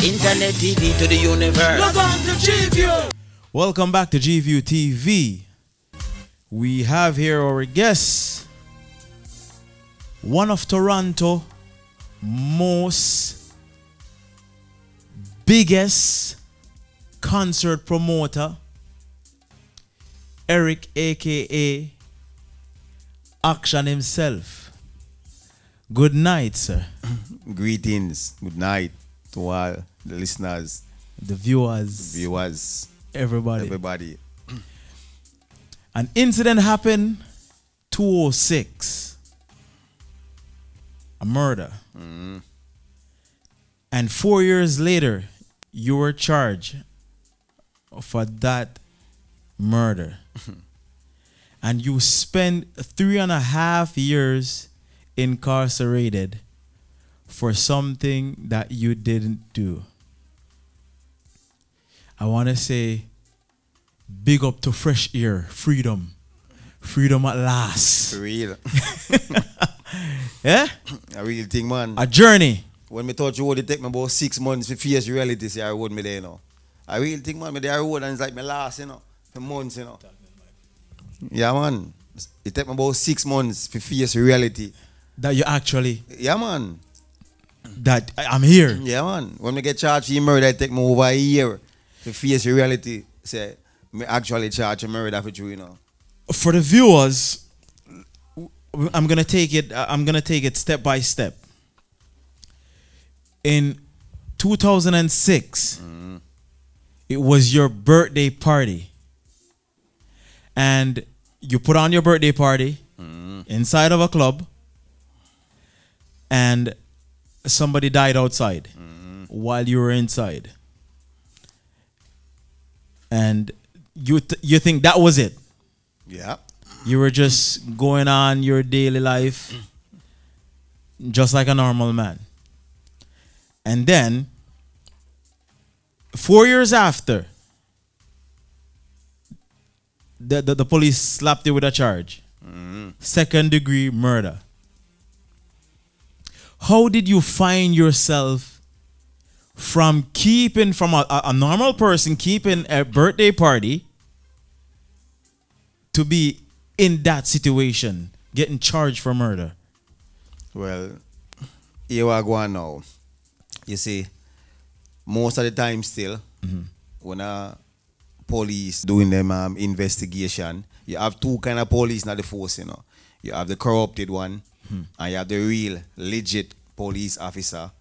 Internet TV to the universe. Log on to G-View. Welcome back to G-View TV. We have here our guest, one of Toronto most biggest concert promoter, Eric aka Action himself. Good night, sir. Greetings, good night to all the listeners, The viewers, everybody. An incident happened 206. A murder. And 4 years later, you were charged for that murder. And you spent 3.5 years incarcerated for something that you didn't do. I want to say big up to fresh air, freedom. Freedom at last. For real. Yeah? I really think, man. A journey. When me thought you would take me about 6 months to face reality, see I road me there, you know. I really think, man, me there road and it's like me last, you know, for months, you know. Yeah, man. It take me about 6 months to face reality. That you actually, Yeah, man. that I'm here. Yeah, man. When me get charged for murder, it take me over a year to face reality. Say, me actually charge a murder for you, you know. For the viewers, I'm gonna take it step by step. In 2006, it was your birthday party, and you put on your birthday party inside of a club, and somebody died outside while you were inside, and you think that was it. Yeah. You were just going on your daily life just like a normal man. And then 4 years after, the police slapped you with a charge. Second degree murder. How did you find yourself from a normal person keeping a birthday party to be in that situation, getting charged for murder? Well, here we go on now. You see, most of the time still, when a police doing them investigation, you have two kind of police in the force, you know. You have the corrupted one, and you have the real, legit police officer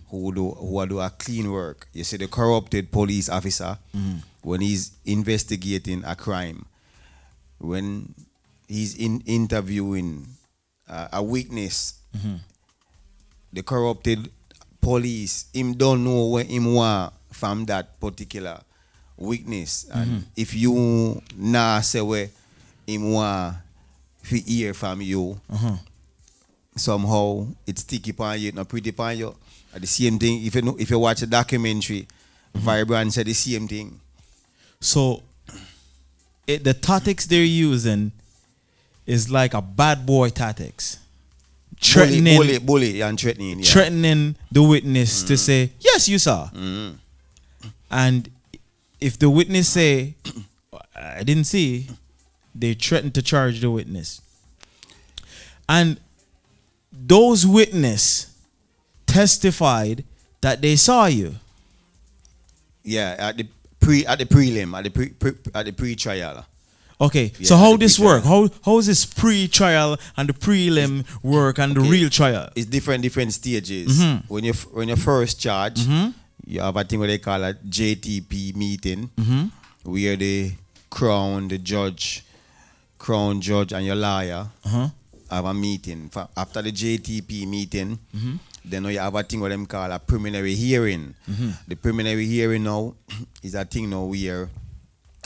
who do a clean work. You see, the corrupted police officer, when he's investigating a crime, when he's interviewing a witness, the corrupted police, him don't know what him want from that particular witness. And if you nah say where him want to hear from you, somehow it's sticky upon you, it's not pretty upon you. At the same thing, if you watch a documentary, Vibrant said the same thing. So the tactics they're using is like a bad boy tactics. Bully and threatening. Yeah. Threatening the witness to say, yes, you saw. And if the witness say, I didn't see, they threaten to charge the witness. And those witnesses testified that they saw you. Yeah, at the prelim, at the pre-trial. Okay, Yeah, so how the this pre-trial. work? How is this pre-trial and the prelim work and the real trial? It's different stages. When you first charge, you have a thing what they call a JTP meeting, where the crown judge and your lawyer have a meeting. After the JTP meeting, then you have a thing what them call a preliminary hearing. The preliminary hearing now is a thing now where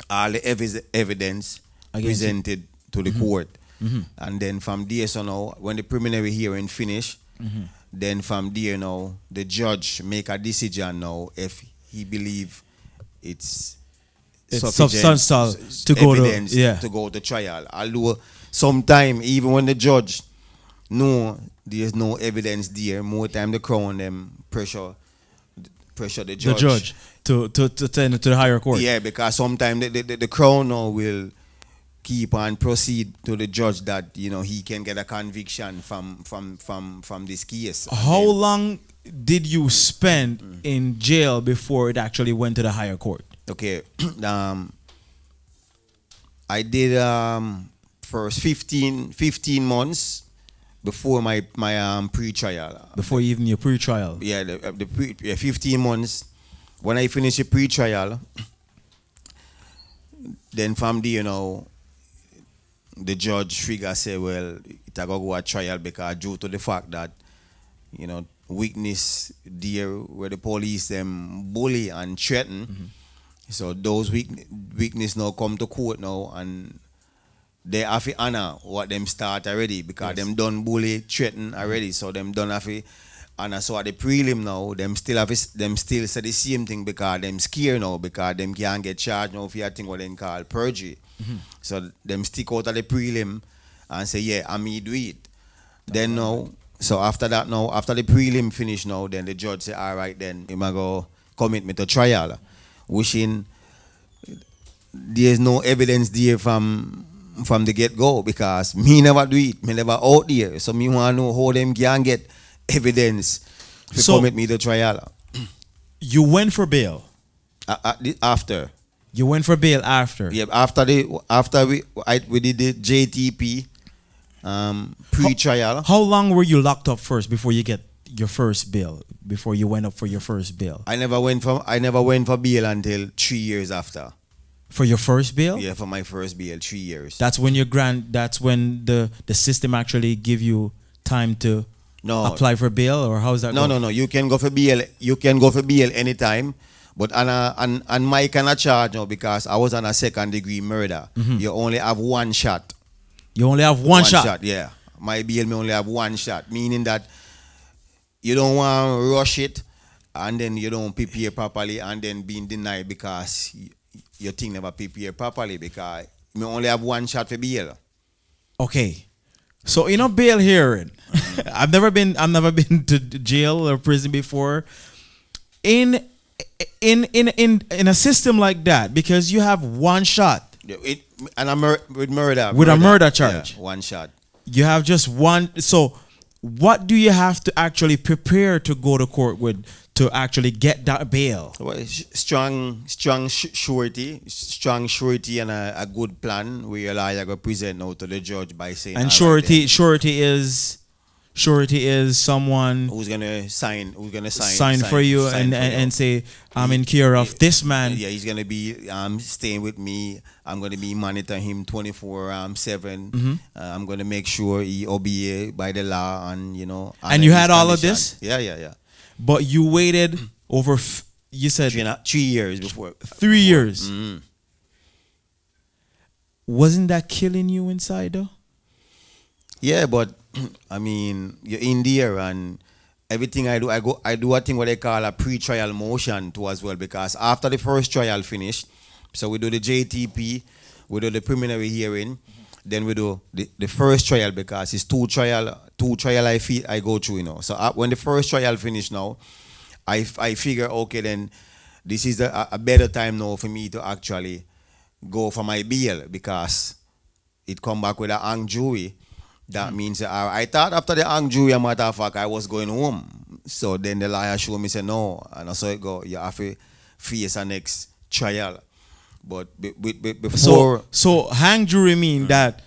all the evidence presented to the court. And then from there, so now, when the preliminary hearing finish, then from there now, the judge make a decision now if he believe it's substantial to go to go to trial. Although sometime even when the judge know there's no evidence there, more time the crown them pressure pressure the The judge. judge to send it to the higher court. Yeah, because sometimes the crown now will keep and proceed to the judge that he can get a conviction from this case. How long did you spend in jail before it actually went to the higher court? Okay, I did first 15 months before my pre-trial. Before even your pre-trial. Yeah, 15 months. When I finished the pre-trial, then from there, the judge figure say, well, it a go a trial because due to the fact that, witness there where the police them bully and threaten. So those witness now come to court now and they have to honor what them start already because them done bully, threaten already. So them done have to honor. So at the prelim now, them still say the same thing because them scared now because them can't get charged now for a thing what they call perjury. So them stick out at the prelim and say, yeah, I me do it. Then now, so after that now, after the prelim finish now, then the judge say, all right, then he might go commit me to trial. Wishing there's no evidence there from the get-go because me never do it, me never out there. So me want to know how them can get evidence to commit me to trial. You went for bail. After. You went for bail after. Yeah, after we did the JTP pre-trial. How long were you locked up first before you get your first bail? Before you went up for your first bail? I never went for bail until 3 years after. For your first bail? Yeah, for my first bail, 3 years. That's when that's when the system actually give you time to apply for bail, or how's that? No. You can go for bail. You can go for bail anytime. But on my kind of charge now, because I was on a second-degree murder, you only have one shot. You only have one shot? Yeah. My bail may only have one shot, meaning that you don't want to rush it and then you don't prepare properly and then being denied because your thing never prepared properly because you only have one shot for bail. Okay. So in a bail hearing, I've never been to jail or prison before. In a system like that, because you have one shot. With murder. With a murder charge. Yeah, one shot. You have just one. So what do you have to actually prepare to go to court with to actually get that bail? Well, strong surety and a good plan where your lawyer go present now to the judge by saying. And surety is someone who's gonna sign for you and say I'm in care of this man. Yeah, he's gonna be staying with me. I'm gonna be monitoring him 24/7. I'm gonna make sure he obey by the law and And you had all of this? Yeah. But you waited over. You said 3 years before. 3 years. Wasn't that killing you inside though? Yeah, but I mean, you're in there and everything I do a thing what they call a pre-trial motion too as well, because after the first trial finished, so we do the JTP, we do the preliminary hearing, then we do the first trial because it's two trial I go through, So when the first trial finished now, I figure, okay, then this is a better time now for me to actually go for my bail because it come back with a hung jury. That means I thought after the hung jury, a matter of fact, I was going home. So then the lawyer showed me, said, no. And I saw it go, you have to face a next trial. But before... So hang jury mean that,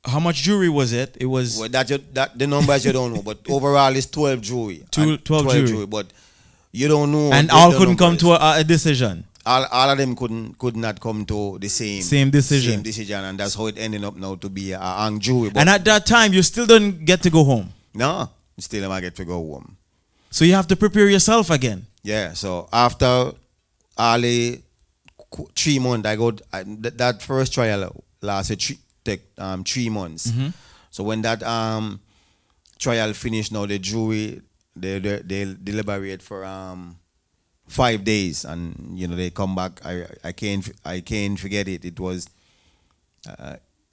how much jury was it? It was... Well, that the numbers you don't know, but overall it's 12 jury. 12 jury. But you don't know... And all couldn't come to a decision. All of them could not come to the same decision. And that's how it ended up now to be a hung jury. And at that time, you still don't get to go home? No, still never get to go home. So you have to prepare yourself again? Yeah, so after all the 3 months, that first trial lasted 3 months. So when that trial finished now, the jury, they deliberate for 5 days, and they come back. I can't forget it. It was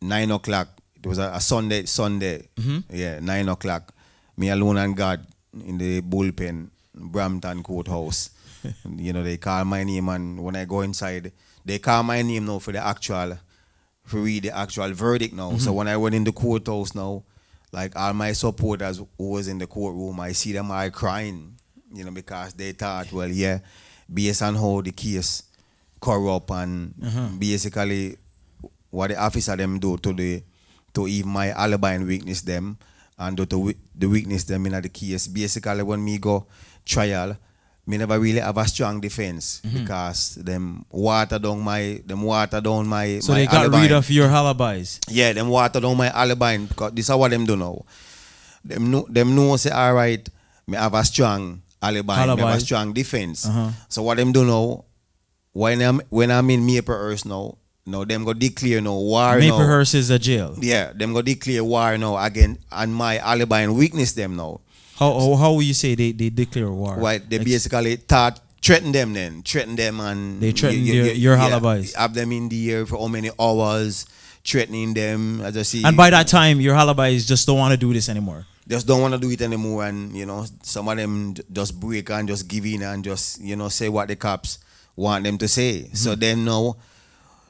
9 o'clock. It was a Sunday. Yeah, 9 o'clock. Me alone and God in the bullpen. Brampton Courthouse. You know, they call my name, and when I go inside, they call my name now for read the actual verdict now. So when I went in the courthouse now, like all my supporters who was in the courtroom, I see them all crying, you know, because they thought, well, yeah, based on how the case corrupt and basically what the officer them do to even my alibi and weakness them and to the weakness them in the case. Basically, when me go trial, me never really have a strong defense because them water down my So my they got alibi. rid of your alibis. Yeah, them water down my alibi because this is what them do now. Them know say all right, me have a strong alibi, me have a strong defense. So what them do now, when I'm in Maplehurst now them go declare now war now. Maplehurst is a jail. Yeah, them go declare war now again and my alibi and weakness them now. How will you say they declare war? Right, they Like, basically threaten them and they threaten your alibis. Have them in the air for how many hours, threatening them. As I see, And by that time, your alibis just don't want to do this anymore. just don't want to do it anymore, and you know some of them just break and just give in and just say what the cops want them to say. So then now,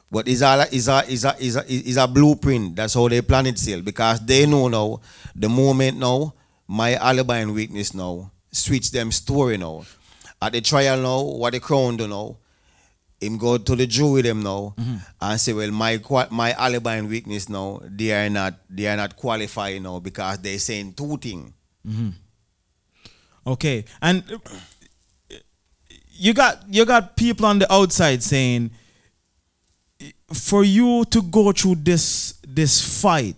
but is a blueprint. That's how they plan it still, because they know now the moment now my alibi and weakness now switch them story now. At the trial now, what the crown do now, him go to the jury them now and say, well, my alibi and weakness now, they are not qualified now because they saying two things. Okay, and you got people on the outside saying, for you to go through this fight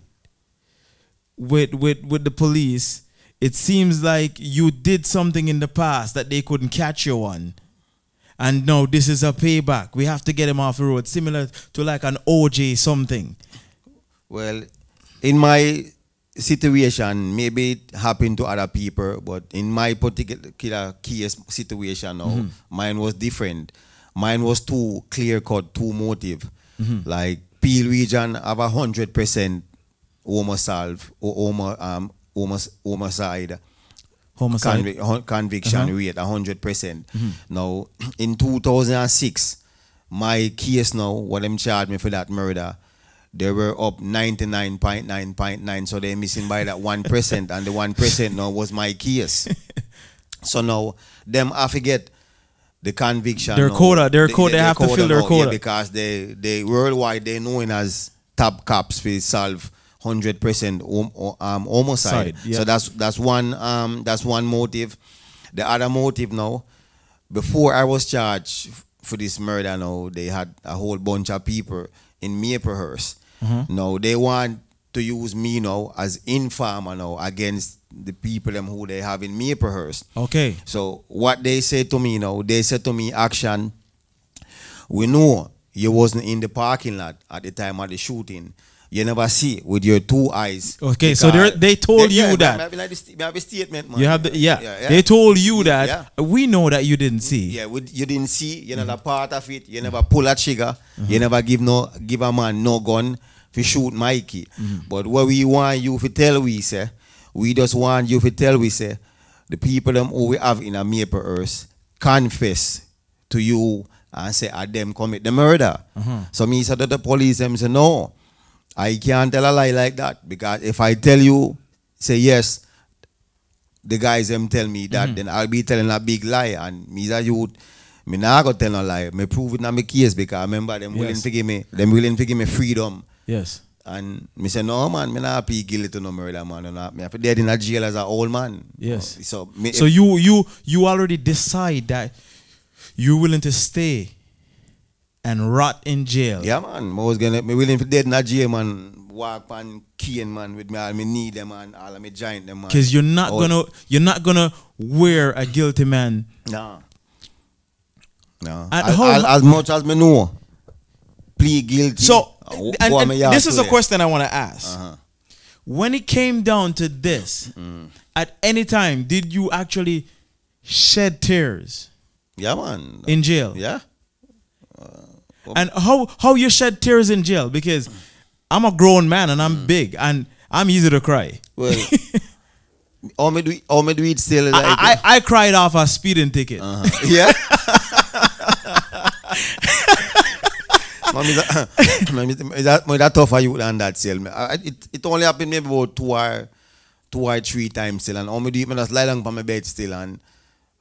with the police, it seems like you did something in the past that they couldn't catch you on. And no, this is a payback. We have to get him off the road, similar to like an OJ something. Well, in my situation, maybe it happened to other people, but in my particular case situation now, mine was different. Mine was too clear-cut, too motive. Like Peel region have 100% homicide conviction rate, 100%. Now, in 2006, my case now, what them charged me for that murder, they were up 99.9.9, so they're missing by that 1%, and the 1% now was my case. So now, them have to get the conviction. Their now, quota, they have to fill their now, quota. yeah, because they worldwide, they known as top cops for solve 100% homicide. Yeah. So that's one motive. The other motive now, before I was charged for this murder now, they had a whole bunch of people in Maplehurst. Now they want to use me now as informer now against the people them who they have in Maplehurst. Okay. So what they say to me now, they said to me, Action, we know you wasn't in the parking lot at the time of the shooting. You never see with your two eyes. Okay, so they told you that. I have a statement, man. You have They told you that. Yeah. We know that you didn't see. Yeah, you didn't see. You're not a part of it. You never pull a trigger. You never give a man no gun to shoot Mikey. But what we want you to tell we just want you to tell the people them who we have in a Maplehurst confess to you and say them commit the murder. So me said that the police them say no. I can't tell a lie like that, because if I tell you, say yes, the guys them tell me that, then I'll be telling a big lie. And me as a youth, me not gonna tell no lie. Me prove it in my case, because I remember them willing to give me freedom. Yes. And me say no man, me not be guilty to no murder, man. Me have to dead in a jail as an old man. Yes. So you already decide that you're willing to stay and rot in jail. Yeah, man. Me willing to dead in a jail, man. Walk on cane, man, with me all me need them, man. All of me giant them, man. Because you're not gonna wear a guilty man. No. And as much as me know, plead guilty. So, and this is a question I want to ask. When it came down to this, at any time did you actually shed tears? Yeah, man. In jail? Yeah. And how you shed tears in jail? Because I'm a grown man and I'm big and I'm easy to cry. Well, How me do it still like I cried off a speeding ticket. yeah. Is that tough for you than that still? It only happened maybe about two or three times still, and how me do it, me just lie down on my bed still and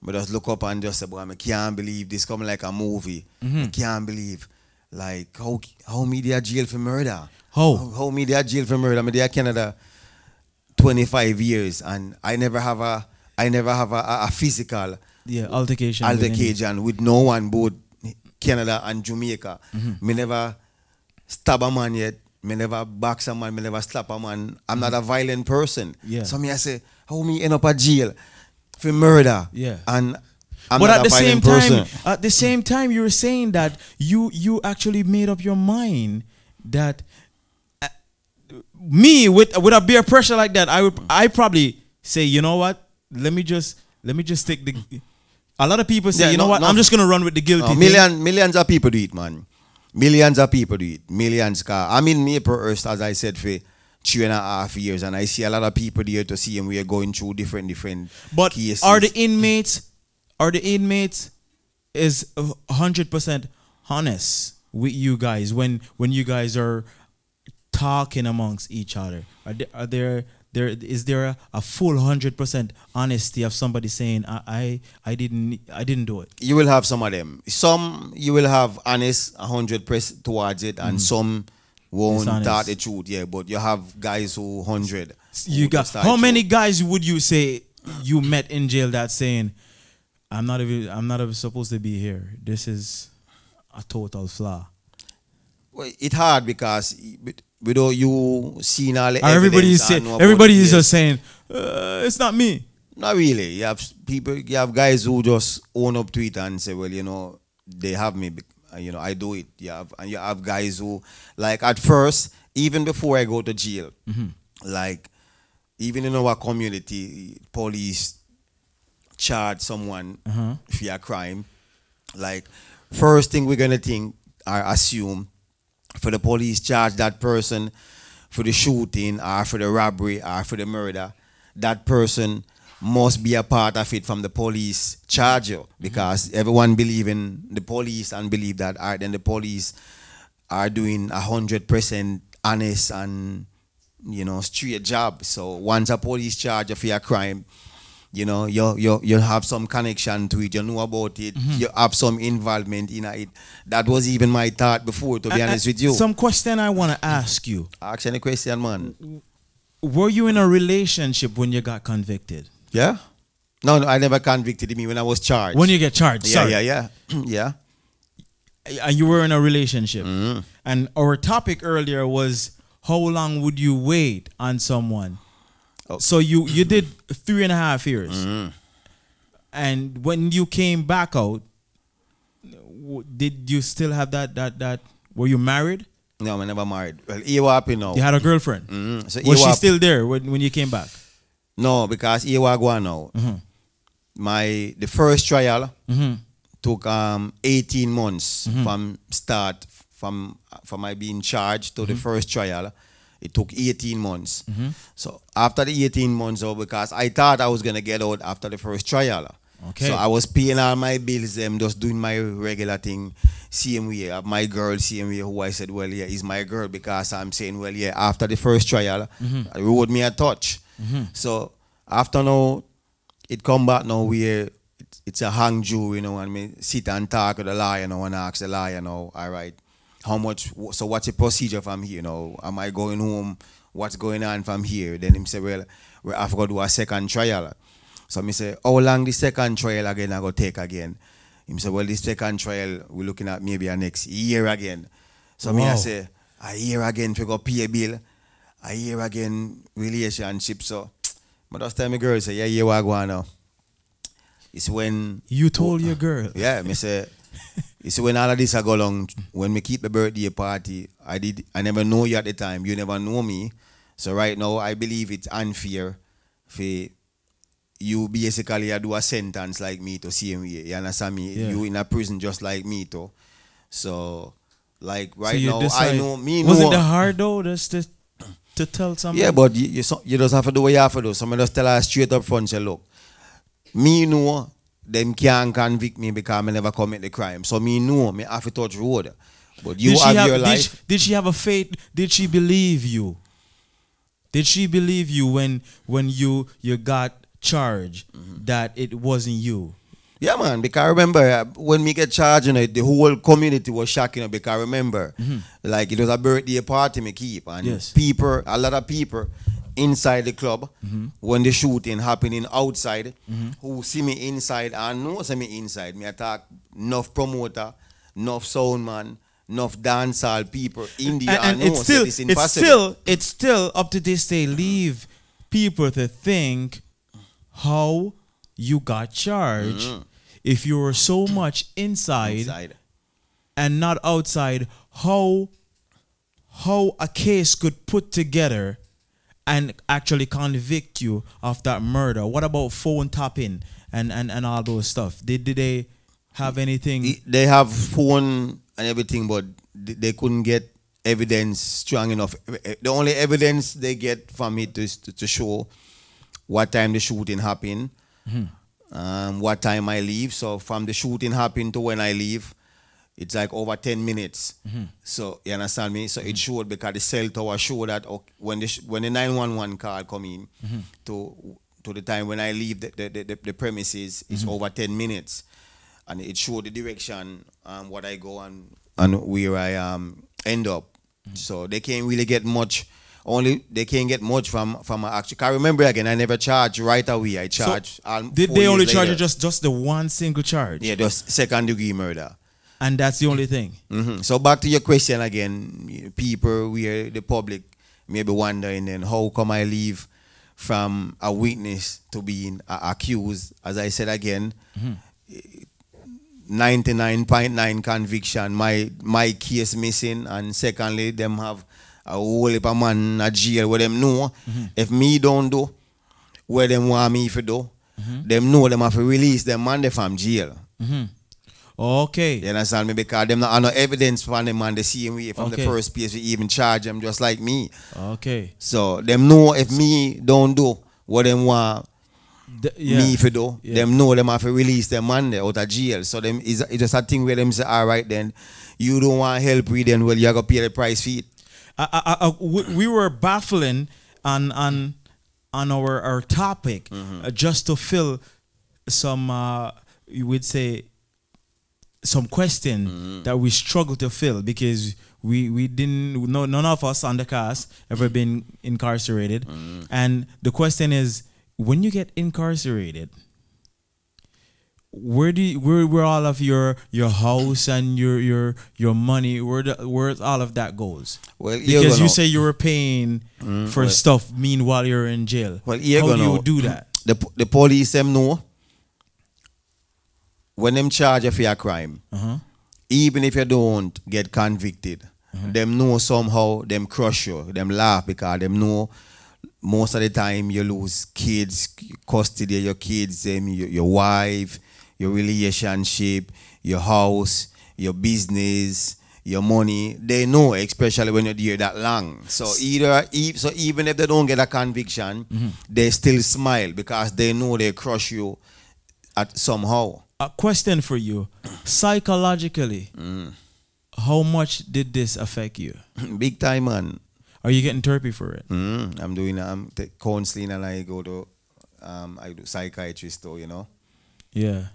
I just look up and just say, boy, I can't believe this coming like a movie. I can't believe like how me they are jail for murder. How me they are jail for murder? Me they are Canada 25 years and I never have a physical altercation with no one both Canada and Jamaica. Me never stab a man yet. Me never box a man. Me never slap a man. I'm not a violent person. Yeah. So me I say, how me end up at jail for murder? Yeah. And I'm not a violent person. At the same time, you were saying that you actually made up your mind that me with a beer pressure like that, I probably say, you know what? Let me just take the. A lot of people say, I'm just gonna run with the guilty. Millions of people do it, man. Millions of people do it. Millions. I'm in Maplehurst, as I said, for 3.5 years, and I see a lot of people there to see him. We are going through different but cases. Are the inmates is 100% honest with you guys when you guys are talking amongst each other? Is there a full 100% honesty of somebody saying I didn't do it? You will have some of them. Some you will have honest 100% towards it, and some won't tell the truth. Yeah, but you have guys who 100. How many guys would you say you met in jail that saying I'm not even supposed to be here? This is a total flaw. Well, it's hard because without you seeing all the everybody is just saying it's not me. Not really. You have guys who just own up to it and say, well, they have me, I do it. And you have guys who, like, at first, even before I go to jail, like, even in our community, police charge someone for a crime. Like, first thing we're gonna think or assume, for the police charge that person for the shooting or for the robbery or for the murder, that person must be a part of it from the police charge you, because everyone believe in the police and believe that then the police are doing 100% honest and straight job. So once a police charge you for a crime, you have some connection to it, you know about it, you have some involvement in it. That was even my thought before, to be honest with you. Some question I want to ask you. Ask any question, man. Were you in a relationship when you got convicted? Yeah. No, I never convicted me when I was charged. When you get charged, yeah. And you were in a relationship. And our topic earlier was, how long would you wait on someone? So you did 3.5 years, and when you came back out, did you still have that? Were you married? No, I never married. Well, you had a girlfriend. So was she still there when you came back? No, because he was going now. The first trial took 18 months from my being charged to the first trial. It took 18 months. So after the 18 months, because I thought I was going to get out after the first trial. Okay. So I was paying all my bills, just doing my regular thing, same way. My girl, same way, who I said, well, yeah, is my girl, because I'm saying, well, yeah, after the first trial, it reward me a touch. So after now, it come back now where it's a hang jury, and me sit and talk with the lawyer and ask the lawyer all right, how much, so what's the procedure from here now? Am I going home? What's going on from here? Then him say, well, we have to do a second trial. So me say, how long the second trial again I go take again? Him say, well, the second trial, we're looking at maybe a next year again. So me I say, a year again for go pay a bill, a year again relationship. So but just tell my girl, say, yeah, you are going now. It's when you told your girl. Yeah, me say, it's when all of this I go along, when we keep the birthday party, I never know you at the time, you never know me. So right now I believe it's unfair for you basically do a sentence like me to see me. You understand me? Yeah. You in a prison just like me too. So like right now I know me. Was it hard though to to tell somebody. Yeah, but you just have to do what you have to do. Somebody just tell her straight up front, say, look, me know them can't convict me because I never commit the crime. So me know me have to touch road. But you have your life. Did she have a faith? Did she believe you? Did she believe you when you got charged that it wasn't you? Yeah, man, because I remember when me get charged, you know, the whole community was shocking, because I remember, like, it was a birthday party me keep, and a lot of people inside the club, when the shooting happening outside, who see me inside and know see me inside, me attack enough promoter, enough sound man, enough dancehall people in the and it's still up to this day leave people to think how you got charged if you were so much inside and not outside, how a case could put together and actually convict you of that murder. What about phone tapping and all those stuff? Did they have anything? They have phone and everything, but they couldn't get evidence strong enough. The only evidence they get from it is to show what time the shooting happened, what time I leave. So from the shooting happened to when I leave, it's like over 10 minutes. So you understand me? So it showed, because the cell tower showed that when the 911 call come in to the time when I leave the premises, it's over 10 minutes. And it showed the direction what I go and where I end up. So they can't really get much. They can't get much from actually. I remember again, I never charged right away. I charged. So did they only charge you just the one single charge? Yeah, just second-degree murder. And that's the only thing. So back to your question again, people, where the public may be wondering, then how come I leave from a witness to being accused? As I said again, 99.9 conviction. My case missing, and secondly, them have a whole heap of man in a jail where them know if me don't do where them want me to do, them know them have to release them man from jail. Okay. You understand me? Because them not have no evidence from them man the same way from the first place we even charge them just like me. Okay. So them know if me don't do what them want me for do, them know them have to release them man out of jail. So them it's just a thing where them say, all right then, you don't want help with them, well you have to pay the price for it. We were baffling on our topic just to fill some you would say some question that we struggle to fill, because we didn't know, none of us on the cast ever been incarcerated. And the question is, when you get incarcerated, where all of your house and your money, where all of that goes? Well, because you say you were paying for stuff meanwhile you're in jail. Well, how do you do that? The police them know when them charge you for a crime, even if you don't get convicted, them know somehow them crush you, them laugh, because them know most of the time you lose kids, custody of your kids, your wife, your relationship, your house, your business, your money. They know, especially when you're there that long. So even if they don't get a conviction, they still smile because they know they crush you at somehow. A question for you. Psychologically, how much did this affect you? Big time, man. Are you getting therapy for it? I'm doing counseling, and I go to I do psychiatrist too, you know. Yeah.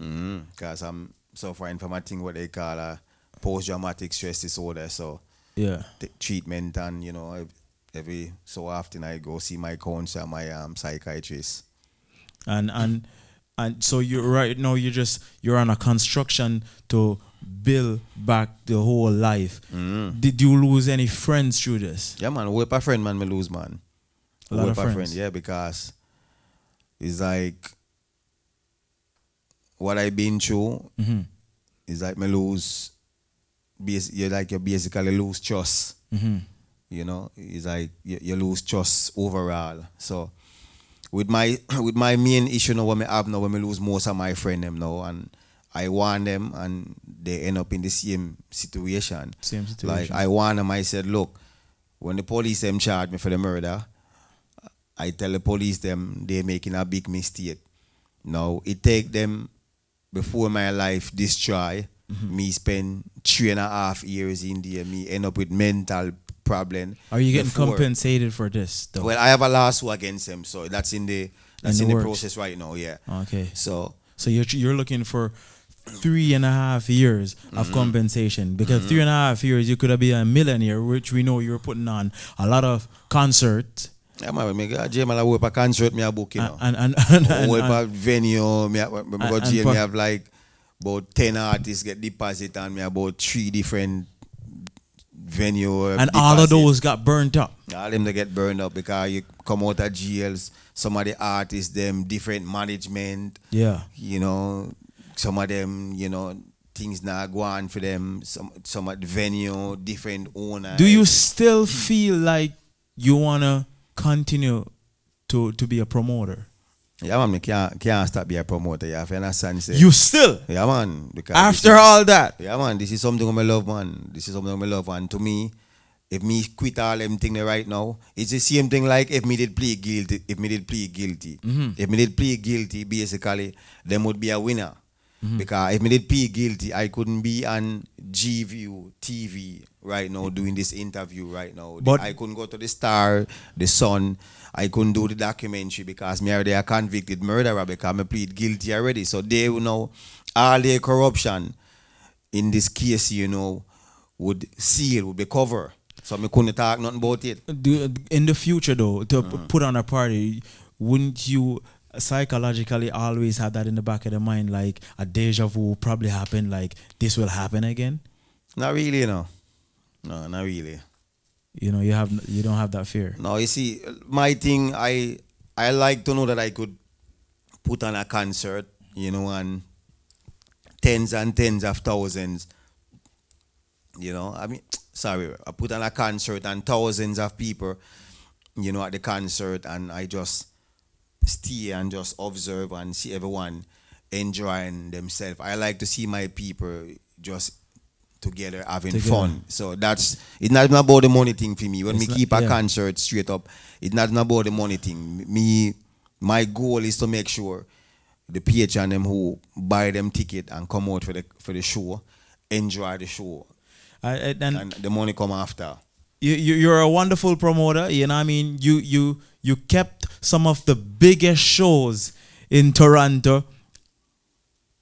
Because I'm suffering from a thing what they call a post-traumatic stress disorder. So yeah, the treatment, and you know, every so often I go see my counselor, my psychiatrist. And so you're right now, you're on a construction to build back the whole life. Did you lose any friends through this? Yeah, man. A friend, man, me lose, man. A lot of friends. Yeah, because it's like what I've been through is like me lose. You basically lose trust. You know, it's like you lose trust overall. So with my main issue now, what I have now, when I lose most of my friends them now, and I warn them and they end up in the same situation. Same situation. Like I warn them, I said, look, when the police them charge me for the murder, I tell the police them they're making a big mistake. Now it take them before my life destroy. Me spend 3.5 years in there. Me end up with mental problem. Are you getting compensated for this though? Well, I have a lawsuit against them, so that's in the process right now. Yeah. Okay. So you're looking for 3.5 years of compensation, because 3.5 years you could have been a millionaire, which we know you're putting on a lot of concerts. Yeah, man, me go jail, man, I work a concert, me a book, you know. And work a venue, me go jail, me have like about 10 artists get deposit and me about 3 different venue. And all of those got burnt up. All them they get burned up because you come out of jails. Some of the artists, them different management. Yeah. You know, some of them, you know, things not go on for them. Some of the venue, different owners. Do you still feel like you wanna continue to be a promoter? Yeah, man, me can't stop being a promoter. Yeah, if you understand, say. You still? Yeah, man. Because after all that? Yeah, man. This is something I love, man. This is something I love, and to me, if me quit all them things right now, it's the same thing like if me did plead guilty. If me did plead guilty, basically, them would be a winner. Because if me did plead guilty, I couldn't be on GView TV right now doing this interview right now. But I couldn't go to the Star, the Sun. I couldn't do the documentary because me already a convicted murderer because I plead guilty already. So they will know all their corruption in this case, you know, would be covered. So I couldn't talk nothing about it. In the future though, to put on a party, wouldn't you psychologically always have that in the back of the mind, like a deja vu probably happened, like this will happen again? Not really, no. No, not really. You know, you don't have that fear. No, you see, my thing, I like to know that I could put on a concert, you know, and tens and tens of thousands. You know, I mean, sorry, I put on a concert and thousands of people, you know, at the concert, and I just stay and just observe and see everyone enjoying themselves. I like to see my people just together having fun. So it's not even about the money thing for me. When we keep a concert straight up, it's not even about the money thing. My goal is to make sure the PH and them who buy them ticket and come out for the show, enjoy the show. And the money come after. You're a wonderful promoter, you know what I mean? You kept some of the biggest shows in Toronto,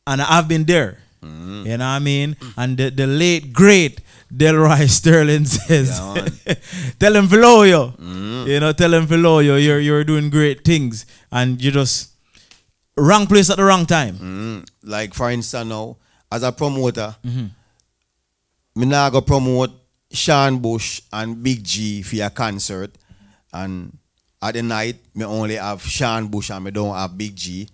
and I've been there. You know what I mean? And the late, great Delroy Sterling says, tell him below you. You know, tell him below you. You're doing great things, and you just wrong place at the wrong time. Like for instance now, as a promoter, me now go promote Sean Bush and Big G for a concert, and at the night me only have Sean Bush and me don't have Big G,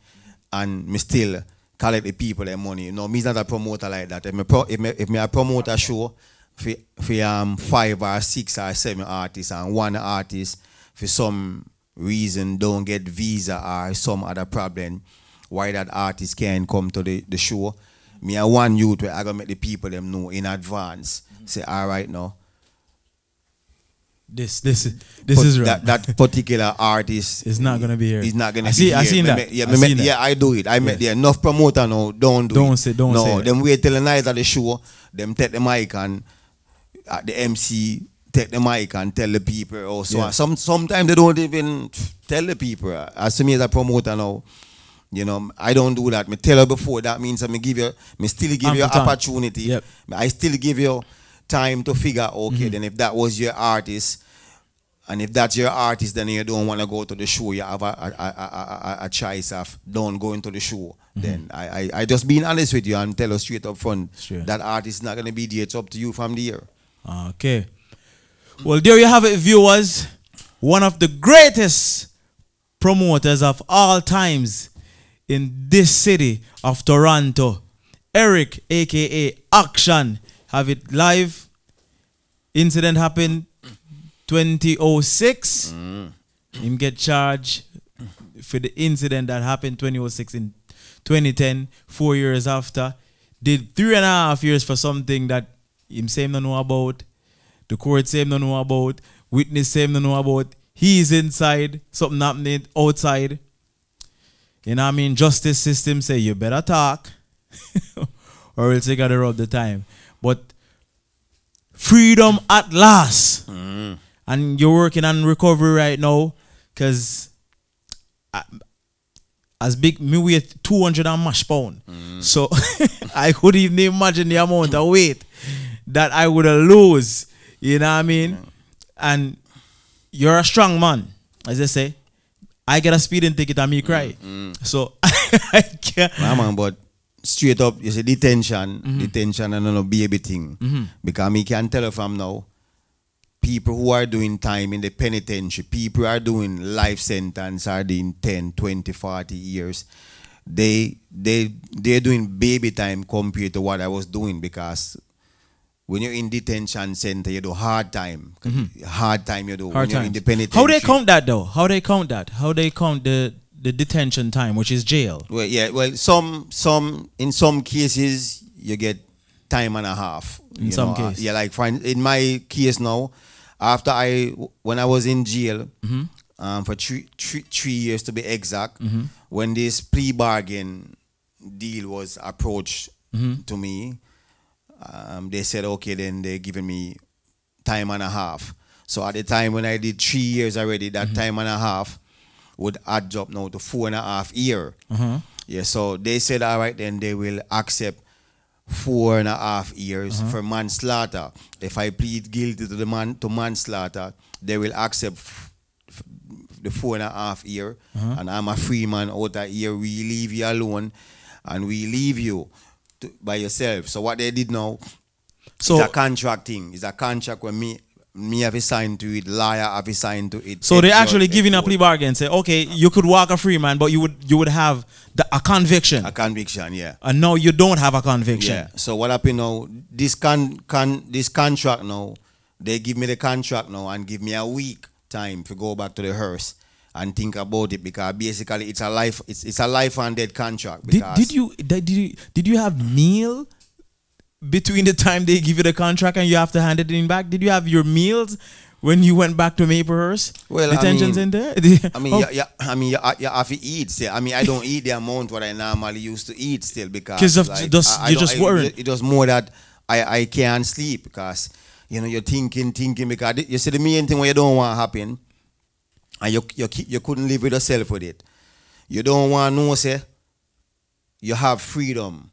and me still collect the people their money. No, me's not a promoter like that. If me a promote a show for 5 or 6 or 7 artists, and one artist for some reason don't get visa or some other problem why that artist can't come to the show, me a one youth where I gotta make the people them know in advance. Say, all right now, this is wrong. That particular artist is not gonna be here. He's not gonna be here. I seen that. Yeah, I do it. I met there enough promoter now. Don't say them wait till the night of the show. Them take the mic and the MC take the mic and tell the people. Also, sometimes they don't even tell the people. As to me as a promoter now, you know, I don't do that. Me tell her before. That means me still give you opportunity. Yep. I still give you time to figure, okay, then if that was your artist, and if that's your artist, then you don't want to go to the show, you have a choice of don't go into the show. Then I just being honest with you and tell us straight up front, that artist is not going to be there. It's up to you from there. Okay. Well, there you have it, viewers. One of the greatest promoters of all times in this city of Toronto, Eric, aka Action. Have it live. Incident happened 2006. Him get charged for the incident that happened 2006 in 2010, 4 years after. Did 3.5 years for something that him say him don't know about. The court say him don't know about. Witness same to know about he's inside, something happening outside. You know what I mean? Justice system say you better talk or else you gotta rub the time. But freedom at last. And you're working on recovery right now because as big me weight 200 and mash pound. So I couldn't even imagine the amount of weight that I would lose. You know what I mean? And you're a strong man, as they say. I get a speeding ticket and me cry. So I can't. Nah, man, but straight up, you say detention and no baby thing. Because me can tell you from now, people who are doing time in the penitentiary, people who are doing life sentence are doing 10, 20, 40 years. They're doing baby time compared to what I was doing, because when you're in detention center, you do hard time. Hard time you do. Hard when you're times. in the penitentiary. How they count that though? How they count that? How they count the detention time, which is jail? Well, yeah. Well, in some cases you get time and a half. In some cases, yeah. Like in my case now, after when I was in jail for 3 years to be exact, when this plea bargain deal was approached to me. They said, okay, then they're giving me time and a half. So at the time when I did 3 years already, that time and a half would add up now to 4.5 years. Yeah, so they said, all right, then they will accept 4.5 years for manslaughter. If I plead guilty to manslaughter, they will accept the 4.5 years, and I'm a free man out of here. We leave you alone, and we leave you by yourself. So what they did now, it's a contract thing. It's a contract where me have assigned to it, lawyer have assigned to it. So they actually giving a plea bargain, say, okay, you could walk a free man, but you would have a conviction. A conviction, yeah. And now you don't have a conviction. Yeah. So what happened now? This contract now, they give me the contract now and give me a week time to go back to the hearse and think about it, because basically it's a life and death contract. Did you have meal between the time they give you the contract and you have to hand it in back? Did you have your meals when you went back to Maplehurst? Well, detention's in there. You have to eat still. I mean, I don't eat the amount what I normally used to eat still, because you just weren't. It was more that I can't sleep, because you're thinking because you see the main thing what you don't want to happen. And you couldn't live with yourself with it. You don't want to know, say, you have freedom,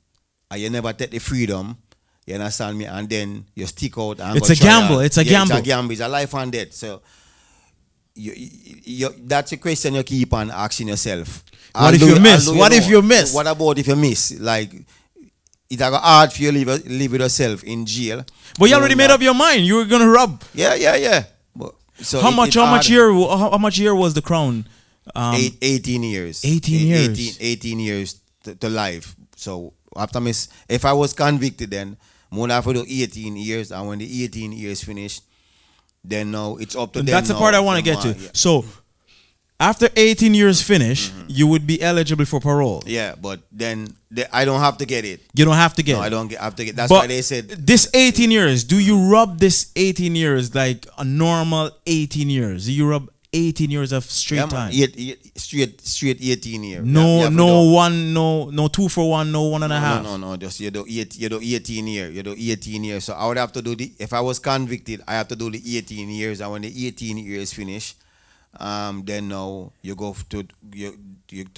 and you never take the freedom, you understand me, and then you stick out. And it's a gamble. It's a gamble. It's a gamble. It's a life and death. So that's a question you keep on asking yourself. What if you miss? What if you miss? What about if you miss? Like, it's hard for you to live with yourself in jail. But you already made up your mind. You were going to rob. Yeah. So how much year was the crown? 18 years. 18 years. 18 years to life. So after if I was convicted, then more after the 18 years, and when the 18 years finished, then now it's up to them. That's the part I want to get to. Yeah. So after 18 years finish, you would be eligible for parole. Yeah, but then I don't have to get it. You don't have to get it. No, I don't have to get it. That's why they said this 18 years. Do you rub this 18 years like a normal 18 years? Do you rub 18 years of straight time? Straight 18 years. No 2 for 1, no 1.5. No. Just you do 18 years. You do 18 years. So I would have to do if I was convicted, I have to do the 18 years, and when the 18 years finish, then now you go to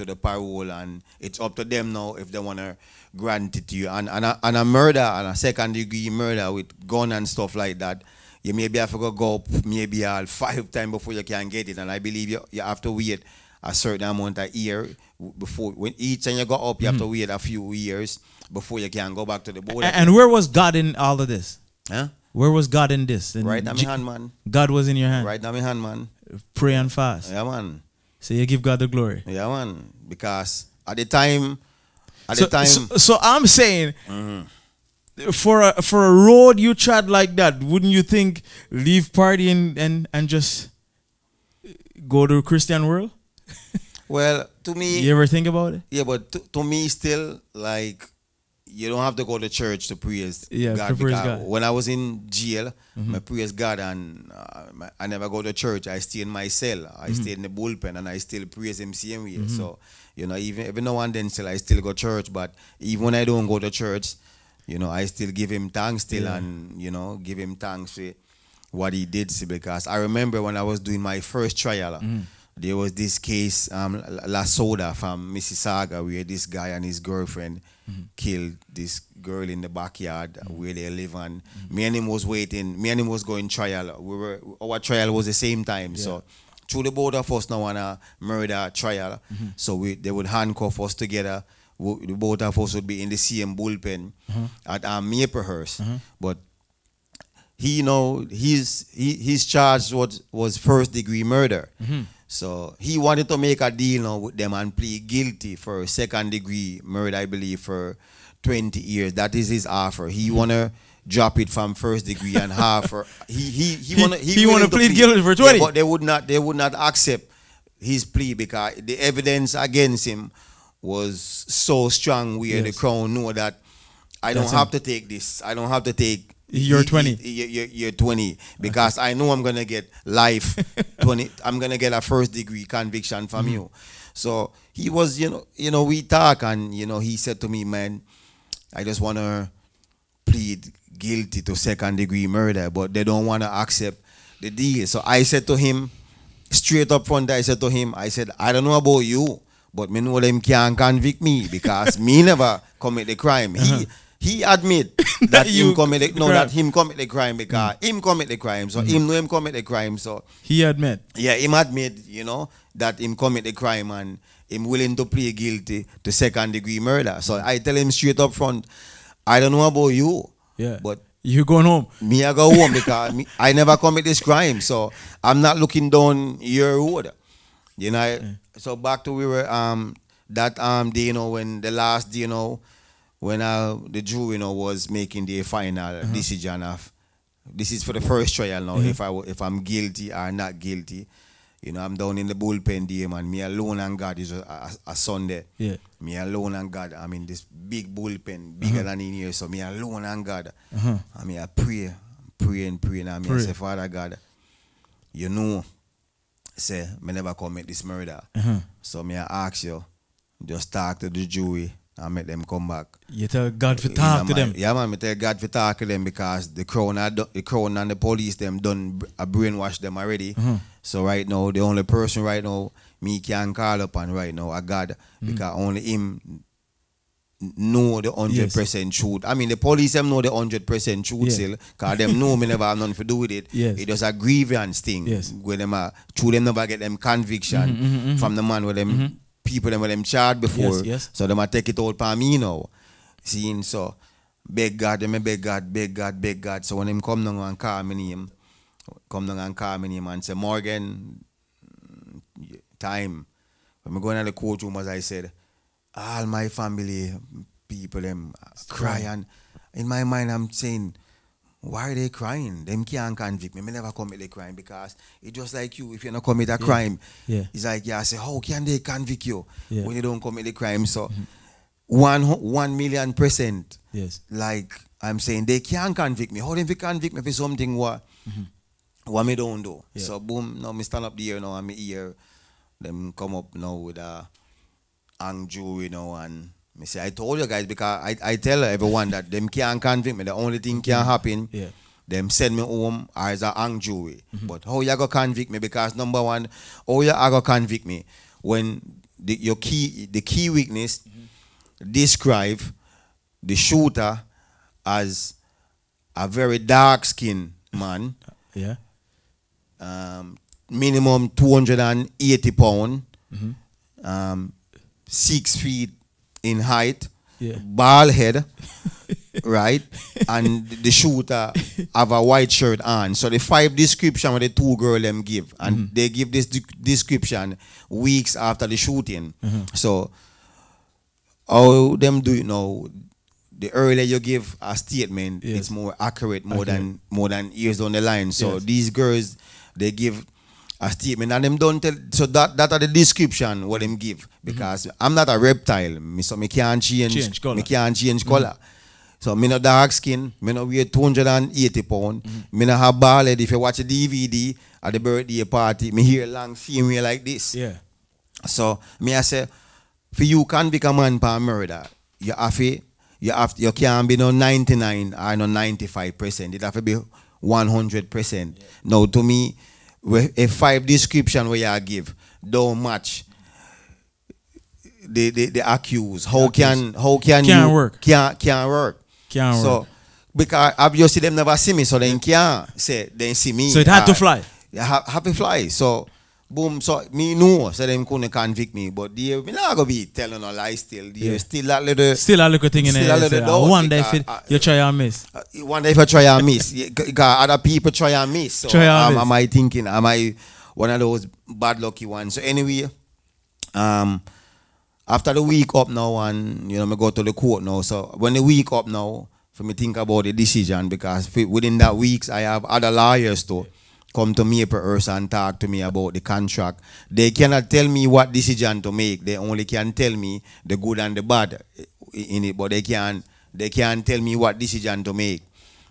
the parole, and it's up to them now if they want to grant it to you. And a murder, and a second degree murder with gun and stuff like that, you maybe have to go up maybe 5 times before you can get it. And I believe you have to wait a certain amount of years before, when each time you go up, you have to wait a few years before you can go back to the board. And where was God in all of this? Huh? Where was God in this? Right in my hand, man. God was in your hand. Right in my hand, man. Pray and fast. Yeah, man. So you give God the glory. Yeah, man. Because at the time. So I'm saying, for a road you trod like that, wouldn't you think leave party and just go to Christian world? Well, to me. You ever think about it? Yeah, but to me still, like, you don't have to go to church to praise Yeah, God. to praise Because God. when I was in jail, I praise God, and I never go to church. I stay in my cell. I stay in the bullpen, and I still praise Him same way. So, you know, even every now and then still I still go to church. But even when I don't go to church, you know, I still give Him thanks still, Yeah. and, you know, give Him thanks for what He did. See, because I remember when I was doing my first trial, there was this case, La Soda from Mississauga, where this guy and his girlfriend killed this girl in the backyard where they live. And me and him was waiting. Me and him was going trial. Our trial was the same time. So through the both of us now on a murder trial. So they would handcuff us together. The both of us would be in the same bullpen at Maplehurst. But he, you know, his charge was first degree murder. So he wanted to make a deal now with them and plead guilty for second degree murder, I believe, for 20 years. That is his offer. He wanna drop it from first degree and half for he wanna plead guilty for 20. Yeah, but they would not accept his plea because the evidence against him was so strong where the Crown know that I don't have to take this. I don't have to take You're 20. You're 20 because I know I'm gonna get life 20. I'm gonna get a first degree conviction from you. So he was, you know, we talk, and you know, he said to me, man, I just wanna plead guilty to second degree murder, but they don't wanna accept the deal. So I said to him, straight up front, I said, I don't know about you, but me know them can't convict me because me never commit the crime. He admit that him commit the crime because him commit the crime. So him know him commit the crime. So he admit. Yeah, him admit, you know, that him commit the crime, and him willing to plead guilty to second degree murder. So I tell him straight up front, I don't know about you. Yeah. But you going home. Me I go home because I never commit this crime. So I'm not looking down your road. You know. So back to we were that day, you know, when the last day, you know, when the jury, you know, was making the final decision of this is for the first trial now, if I'm guilty or not guilty. You know, I'm down in the bullpen there, man. Me alone and God is a Sunday. Yeah. Me alone and God. I'm in this big bullpen, bigger than in here. So me alone and God. I mean, I pray, and I mean, I say, Father God, you know, say, me never commit this murder. So me I ask you, just talk to the jury and make them come back. You tell God to talk to them. Yeah, man, me tell God to talk to them because the crown and the police them done brainwash them already. So right now, the only person right now me can call upon right now are God, because only him know the 100% truth. I mean, the police them know the 100% truth still, because them know me never have nothing to do with it. It just a grievance thing. Where them through them never get them conviction from the man with them people them with them charged before. So them take it out for me now. Seeing so beg God, them beg God. So when them come down and call me name, and say, Morgan, time. When I go in the courtroom, as I said, all my family people them cry, and in my mind I'm saying, why are they crying? Them can't convict me. Me never commit a crime, because it's just like you. If you don't commit a crime, it's like, I say, how can they convict you when you don't commit a crime? So 1,000,000%. Like I'm saying, they can't convict me. How they convict me for something what me don't do? So boom, now me stand up there now and me hear them come up now with a hung jury now, and me say, I told you guys, because I tell everyone that them can't convict me. The only thing can happen, them send me home as a hung jury. But how you go convict me? Because number one, how you go convict me when the key witness describe the shooter as a very dark skinned man. Minimum 280 pounds, 6 feet in height, bald head, right? And the shooter have a white shirt on. So the 5 description what the 2 girls them give, and they give this description weeks after the shooting. So how them do it now? The earlier you give a statement, it's more accurate, more than years down the line. So these girls, they give a statement, and them don't tell. So that are the description what them give, because I'm not a reptile, so me can't change color. Me can't change color. So me no dark skin, me no weigh 280 pounds, me no have bald head. If you watch a DVD at the birthday party, me hear long female like this. Yeah. So me I say, for you can become a man for murder, you can't be no 99 or no 95%. It have to be 100%. Yeah. Now to me, a 5 description where you give don't match the accused. How can can't work. Can't work. So because obviously them never see me, so they can't say they see me. So it had to fly. Have to fly. So boom. So me know so them couldn't convict me, but they me not gonna be telling a lie still. Still that little thing in there. I wonder if you try and miss. Wonder if I try and miss. Because other people try and miss. So am I thinking? Am I one of those bad lucky ones? So anyway, after the week up now, and me go to the court now. So when the week up now, for me think about the decision, because within that weeks I have other lawyers too come to me and talk to me about the contract. They cannot tell me what decision to make. They only can tell me the good and the bad in it, but they can't tell me what decision to make.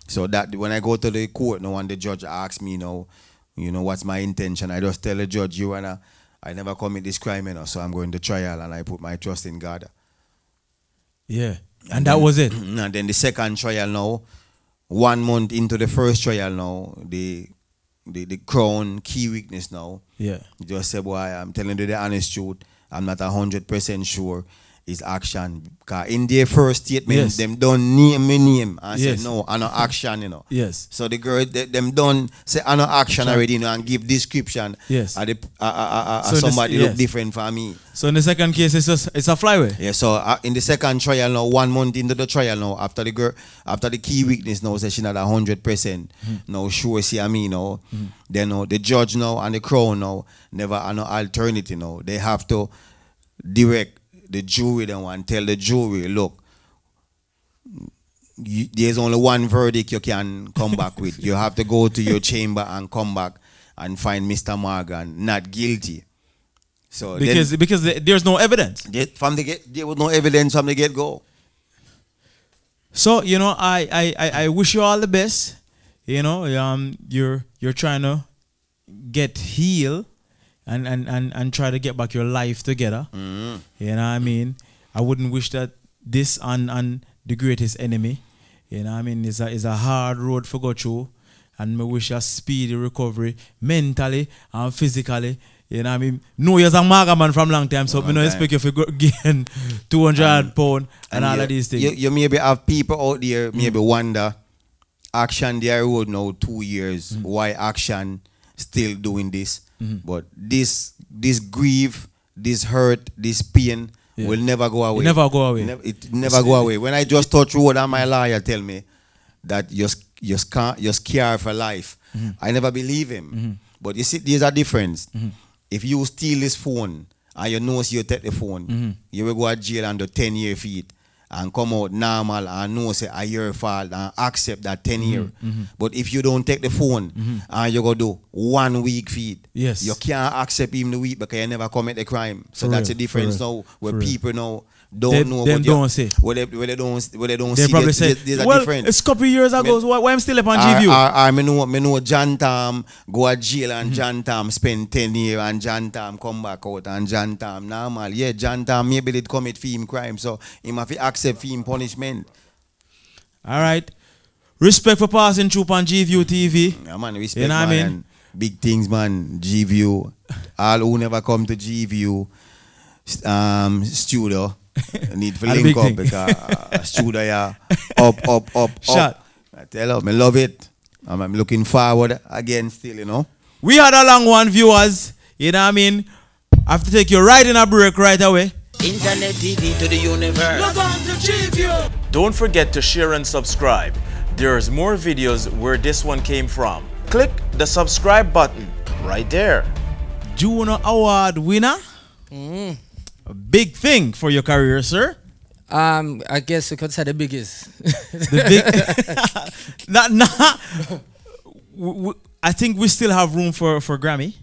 So that when I go to the court now and the judge asks me what's my intention, I just tell the judge, I never commit this crime, so I'm going to trial and I put my trust in God. Yeah. And that was it. And then the second trial now, 1 month into the first trial now, the crown key weakness now. Yeah. Just say, boy, I'm telling you the honest truth. I'm not 100% sure it's action. Because in their first statement, them don't name my name and say, no, I no action, Yes. So the girl, them don't say, I no action already, and give description. Yes. So somebody look different for me. So in the second case, it's a flyway. Yeah, so in the second trial now, 1 month into the trial now, after the key weakness now, say she not 100%. Now, sure, see, then the judge now and the crown now, never an alternative now. They have to direct the jury and tell the jury, look, there's only one verdict you can come back with. You have to go to your chamber and come back and find Mr. Morgan not guilty. So because there's no evidence. There was no evidence from the get-go. So I wish you all the best. You're trying to get healed. And try to get back your life together. You know what I mean? I wouldn't wish that this on the greatest enemy. You know what I mean? It's a hard road for go through. And I wish a speedy recovery mentally and physically. You know what I mean? No, you're a maga man from long time, so I don't expect you to gain 200 pounds and all of these things. You maybe have people out there maybe wonder, Action their road now 2 years. Why Action still doing this? But this grief, this hurt, this pain will never go away. It never go away. It never go away. When I just touch road and my lawyer tell me that you're scared for life, I never believe him. But you see, there's a difference. If you steal this phone and you know you take the phone, you will go to jail under 10-year feet and come out normal and know say a year fault and accept that 10 years. But if you don't take the phone and you go do 1 week feed, you can't accept even the week because you never commit the crime. So that's the difference now where people now don't know what don't say. What they don't see. Probably say, there's well, a difference. It's a couple of years ago, so why I'm still up on GVU? I know John Tam go to jail and John Tam spend 10 years and John Tam come back out and John Tam normal. Yeah, John Tam maybe did commit film crime, so he must accept film punishment. All right. Respect for passing through on GVU TV. Yeah, man, respect, you know what I mean? Big things, man. GVU. All who never come to GVU studio need to link up because studio up. Shot. I tell you, I love it. I'm looking forward again still, We had a long one, viewers. You know what I mean? I have to take you right in a break right away. Internet TV to the universe. Log on to GVU. Don't forget to share and subscribe. There's more videos where this one came from. Click the subscribe button right there. Juno Award winner. A big thing for your career, sir. I guess you could say the biggest. I think we still have room for Grammy.